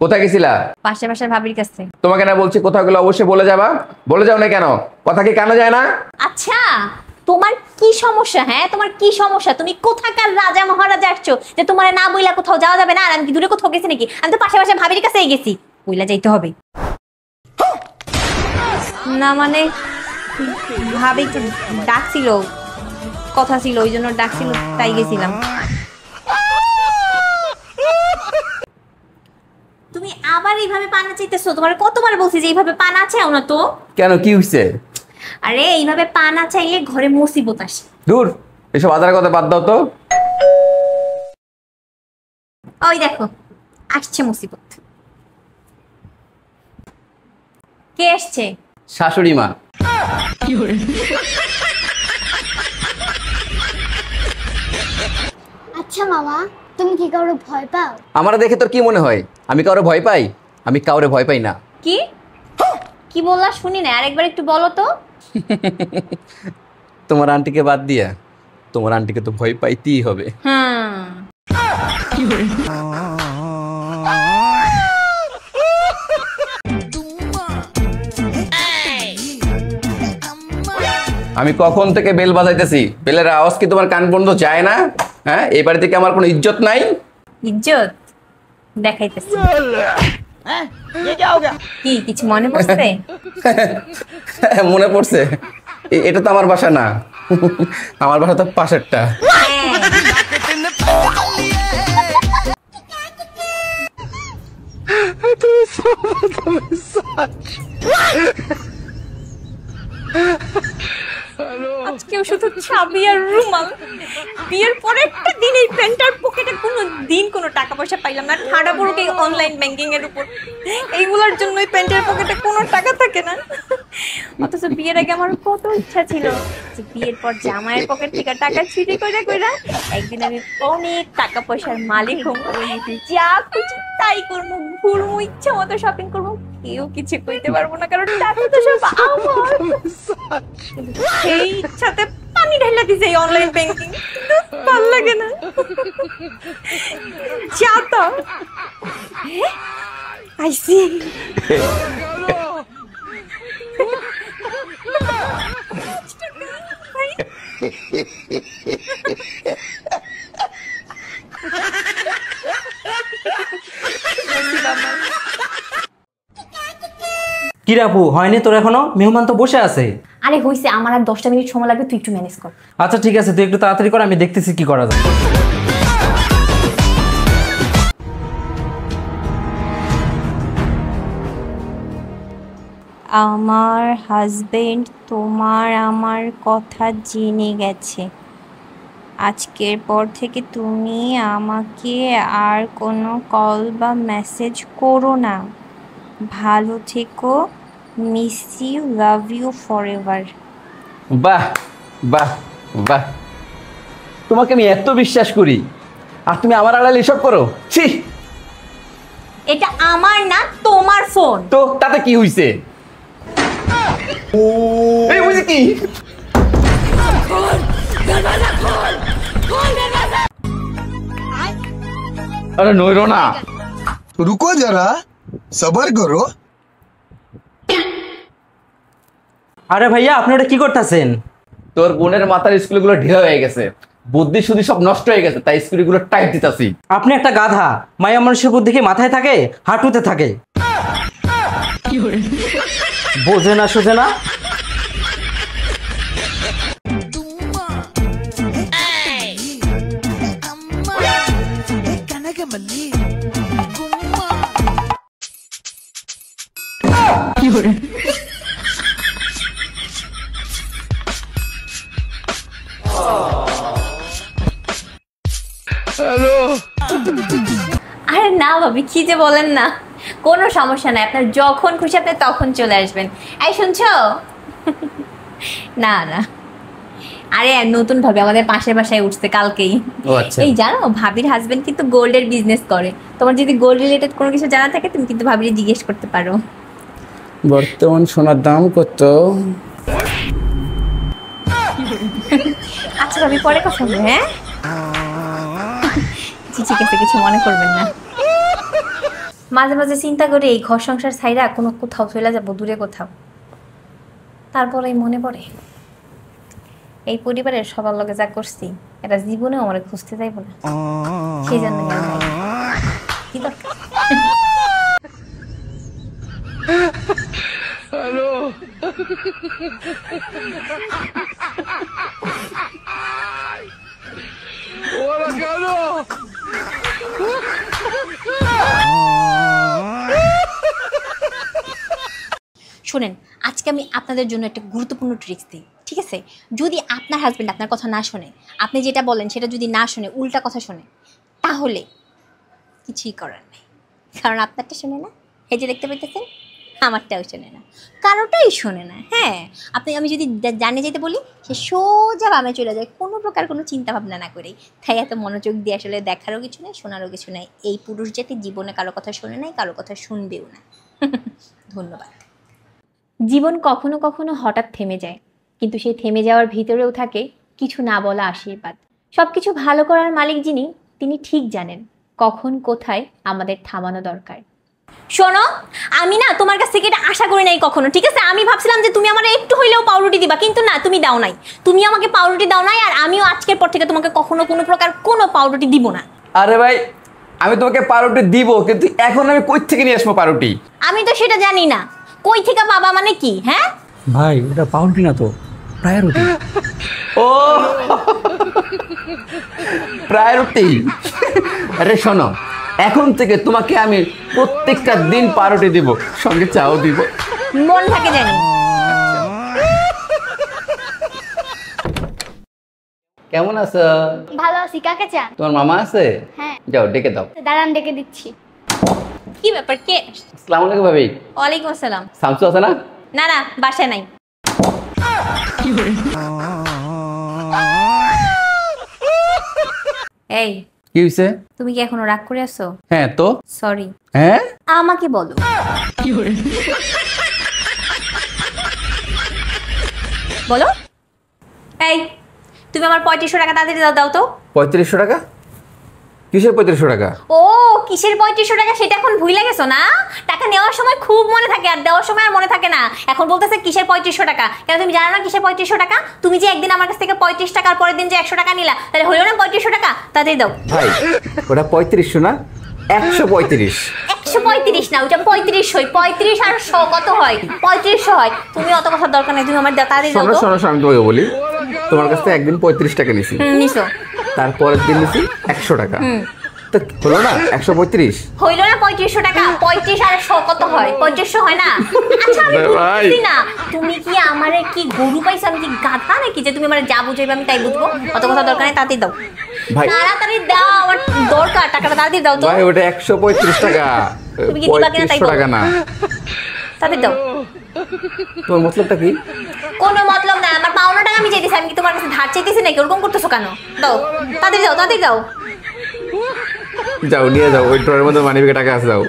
কোথায় গেছিলা? পাশের ভাবির কাছে। তোমাকে না বলছি কোথাও গেলে অবশ্যই বলে যাবা, বলে যাও না কেন? কথা কি কানে যায় না? আচ্ছা তোমার কি সমস্যা? হ্যাঁ তোমার কি সমস্যা? তুমি কোথাকার রাজা মহারাজা আসছো যে তোমার না বইলা কোথাও যাওয়া যাবে না? আর আমি কি দূরে কোথাও গেছি নাকি? আমি তো পাশে ভাবির কাছেই গেছি, বইলা যাইতে হবে না। মানে ভাবি একটু ডাকছিল, কথা ছিল, ওই জন্য ডাকছিল, তাই গেছিলাম। তুমি আবার এইভাবে পানা চাইতেছো? তোমার কতবার বলছি যে এইভাবে পানা চাও না তো। কেন, কি হইছে? আরে এইভাবে পানা চাইলে ঘরে মুসিবত আসে। দূর, এসব আদার কথা বাদ দাও তো। ওই দেখো আসছে মুসিবত। কে আসছে? শাশুড়ি মা। আচ্ছা মামা, তুমি কি কাউরে ভয় পাও? আমার দেখে তোর কি মনে হয় আমি কাউরে ভয় পাই? আমি কাউরে ভয় পাই না। কি কি বললা শুনি না, আরেকবার একটু বলো তো। তোমার আন্টিকে বাদ দিয়া তোমার আন্টিকে তো ভয় পাইতেই হবে। আমি কখন থেকে বেল বাজাইতেছি, বেলের আওয়াজ কি তোমার কান পর্যন্ত যায় না? হ্যাঁ, এই বাড়ি থেকে আমার কোনো ইজ্জত নাই? ইজ্জত দেখাইতেছি। কি কিছু মনে পড়ছে? মনে পড়ছে, এটা তো আমার বাসা না, আমার বাসা তো পাশেরটা। আজকেও শুধু চাবি আর রুমাল। বিয়ের পরে একটা দিন এই প্যান্টার পকেটে কোনো দিন কোনো টাকা পয়সা পাইলাম না। ঠাড়া পড়ুক এই অনলাইন ব্যাংকিং এর উপর, এইগুলোর জন্য এই প্যান্টের পকেটে কোনো টাকা থাকে না। অথচ বিয়ের আগে আমার কত ইচ্ছা ছিল যে বিয়ের পর জামাইয়ের পকেট থেকে টাকা চুরি করে কইরা একদিন আমি অনেক টাকা পয়সার মালিক হব, যা খুশি তাই করবো, ঘুরবো, ইচ্ছা মতো শপিং করবো, কেউ কিছু কইতে পারবো না, কারণ টাকা তো সব আমার। সেই ইচ্ছাতে পানি ঢেলা দিছে এই অনলাইন ব্যাংকিং, ভাল লাগে না। চাতা আইসি কি রাপু, হয়নি তোর এখনো? মেহমান তো বসে আছে। আরে হইছে, আমার আর 10টা মিনিট সময় লাগবে, তুই একটু ম্যানেজ কর। আচ্ছা ঠিক আছে, তুই একটু তাড়াতাড়ি কর, আমি দেখতেছি কি করা যায়। আমার হাজবেন্ড তোমার আমার কথা জেনে গেছে। আজকের পর থেকে তুমি আমাকে আর কোনো কল বা মেসেজ করো না। ভালো থেকো, miss you, love you forever. বাহ বাহ বাহ, তোমাকে আমি এত বিশ্বাস করি আর তুমি আমার আড়ালে এসব করো? ছি! এটা আমার না তোমার ফোন। তো তাতে কি হইছে? এই বুঝি কি? अरे नोरो ना, रुको जरा, सबर करो। আরে ভাইয়া, আপনি ওটা কি করতেছেন? তোর বোনের মাথার স্কুলগুলো ঢিলা হয়ে গেছে, বুদ্ধি শুদ্ধি সব নষ্ট হয়ে গেছে, তাই স্কুলগুলো টাইট দিতাছি। আপনি একটা গাধা। মায়া মানুষের বুদ্ধি কি মাথায় থাকে, হাঁটুতে থাকে? বোঝে না, সোজে না। আরে না ভাবি, কি যে বলেন না, কোনো সমস্যা নাই, আপনার যখন খুশি আপনি তখন চলে আসবেন। এই শুনছো? না না, আরে নতুন ভাবে আমাদের পাশের বাসায় উঠছে কালকেই। এই জানো, ভাবির হাজবেন্ড কিন্তু গোল্ডের বিজনেস করে। তোমার যদি গোল্ড রিলেটেড কোনো কিছু জানা থাকে তুমি কিন্তু ভাবিরে জিজ্ঞেস করতে পারো। বর্তমান সোনার দাম কত? আচ্ছা ভাবি, পরে কথা হবে। হ্যাঁ আচ্ছা ঠিক আছে, কিছু মনে করবেন না। মাঝে মাঝে চিন্তা করি এই ঘর সংসার ছাইরা কোনো কোথাও চলে যাবো, দূরে কোথাও। তারপরেই মনে পড়ে এই পরিবারের সবার লগে যা করছি এটা জীবনেও আমার খুঁজতে যাইব না, সেই জন্য কি দরকার। শুনেন, আজকে আমি আপনাদের জন্য একটা গুরুত্বপূর্ণ ট্রিক্স দিই, ঠিক আছে? যদি আপনার হাজবেন্ড আপনার কথা না শোনে, আপনি যেটা বলেন সেটা যদি না শোনে, উল্টা কথা শোনে, তাহলে কিছুই করার নেই, কারণ আপনারটা শোনে না। এই যে দেখতে পাইতেছেন, আমারটাও শোনে না, কারোটাই শোনে না। হ্যাঁ, আমি যদি জানিয়ে যেতে বলি, সে সোজা বামে চলে যায়, কোনো প্রকার কোনো চিন্তা ভাবনা না করেই। তাই এত মনোযোগ দিয়ে আসলে দেখারও কিছু নেই, শোনারও কিছু নেই। এই পুরুষ জাতি জীবনে কারো কথা শোনে নাই, কারো কথা শুনবেও না। ধন্যবাদ। জীবন কখনো কখনো হঠাৎ থেমে যায়, কিন্তু সেই থেমে যাওয়ার ভিতরেও থাকে কিছু না বলা আশীর্বাদ। সব কিছু ভালো করার মালিক যিনি, তিনি ঠিক জানেন কখন কোথায় আমাদের থামানো দরকার। শোনো, আমি না তোমার কাছ থেকে এটা আশা করি নাই কখনো, ঠিক আছে? আমি ভাবছিলাম যে তুমি আমার একটু হইলেও পাউরুটি দিবা, কিন্তু না, তুমি দাও নাই। তুমি আমাকে পাউরুটি দাও নাই, আর আমিও আজকের পর থেকে তোমাকে কখনো কোনো প্রকার কোনো পাউরুটি দিব না। আরে ভাই, আমি তোমাকে পাউরুটি দিব, কিন্তু এখন আমি কই থেকে নিয়ে আসবো পাউরুটি? আমি তো সেটা জানি না, কই থেকে বাবা মানে কি? হ্যাঁ ভাই, ওটা পাউরুটি না তো, প্রায়োরিটি। ও প্রায়োরিটি। আরে শোনো, এখন থেকে তোমাকে আমি প্রত্যেকটা দিন পাউরুটি দিব, সঙ্গে চাও দিব। মন থাকে জানি। কেমন আছো? ভালো আছি, কাকে চান? তোমার মামা আছে? হ্যাঁ। যাও ডেকে দাও। দাঁড়ান, ডেকে দিচ্ছি। কি ব্যাপার, কে? আসসালামু আলাইকুম ভাবি। ওয়ালাইকুম আসসালাম। শামসু আছে না? না না, বাসায় নাই। এই, কি হইছে? তুমি কি এখনো রাগ করে আছো? হ্যাঁ তো। সরি। হ্যাঁ, আমাকে বলো। বলো। এই, তুমি আমার 3500 টাকা তাড়াতাড়ি দাও তো। 3500 টাকা? কিসের 3500 টাকা? ও, কিসের 3500 টাকা সেটা এখন ভুলে গেছো না? টাকা নেওয়ার সময় খুব মনে থাকে, আর দেওয়ার সময় আর মনে থাকে না। এখন বলতেছে কিসের 3500 টাকা? কেন তুমি জানো না কিসের 3500 টাকা? তুমি যে একদিন আমার কাছ থেকে 35 টাকার পরের দিন যে 100 টাকা নিলা, তাহলে হলো না 3500 টাকা? তাড়াতাড়ি দাও। ভাই, ওটা 3500 না, 135। 135 না, ওটা 35 হয়। 35 আর 100 কত হয়? 3500 হয়। তুমি অত কথার দরকার নেই, তুমি আমার তাড়াতাড়ি দাও শোনো তো। শোনো, আমি তোমাকে বলি, তোমার কাছ থেকে একদিন 35 টাকা নিছি, নিছো। তারপরের দিন নিছি 100 টাকা, তো হলো না 135। হইল না 3500 টাকা? 35 আর 100 কত হয়? 3500 হয় না? আচ্ছা, আমি ভাই। বুঝছি না, তুমি কি আমারে কি গরু পাইছো? আমি কি গাধা নাকি যে তুমি আমারে যা বুঝাইবে আমি তাই বুঝবো? অত কথা দরকার নেই, তাড়াতাড়ি দাও। ভাই। তাড়াতাড়ি দাও, আমার দরকার টাকাটা, তাড়াতাড়ি দাও তো। ভাই, ওটা 135 টাকা, তুমি কি দিবা কিনা তাই 3500 বলো। টাকা না। তাড়াতাড়ি দাও। তোমার মতলবটা কি? কোনো মতলব না, আমার পাওনা টাকা আমি চাইতেছি, আমি কি তোমার কাছে ধার চাইতেছি নাকি? ওরকম করতেছো কেন? দাও, তাড়াতাড়ি দাও, তাড়াতাড়ি দাও। যাও নিয়ে যাও, ওই ড্রয়ের মধ্যে মানিব্যাগে টাকা আছে, যাও।